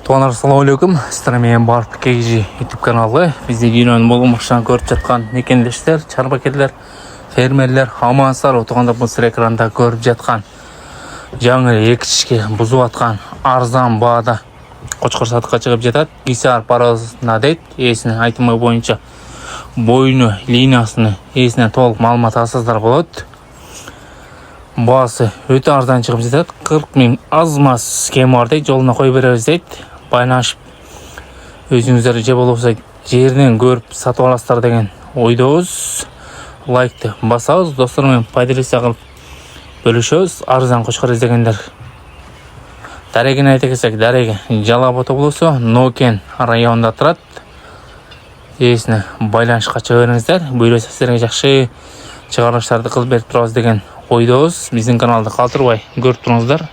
Туғандар, ассалаmu алейкум. Сіздер менен барып KG YouTube каналы. Бізде видеоны болмашан көріп жатқан мекендештер, чарбакерлер, фермерлер, амансыздар. Туғандар, бұл сіздер экранда көріп жатқан жаңы екішке бұзып атқан арзан бағада қошқыр сатыққа шығып жатады. Гисар парасына дейт, есіне айтымы бойынша бойыны, линиясыны есіне толық малымат асыздар болады. Басы өте арзан шығып жатады. 40 000 аз-маз кем бар дейді, жолына қой береміз дейді. Байланышып өзіңіздер же болса жерінен көріп сатып аласыздар деген ойдамыз. Лайкты басамыз, достармен пайдаласа қылып бөлішеміз. Арзан қошқар іздегендер дәреген айта кетсек, дәреге Жалабот облысы Нокен районында тұрады. Есіне байланышқа шығарыңыздар. Бұйырса сіздерге жақсы шығарылыштарды қылып беріп тұрамыз деген ойдамыз. Біздің каналды қалдырмай көріп тұрыңыздар.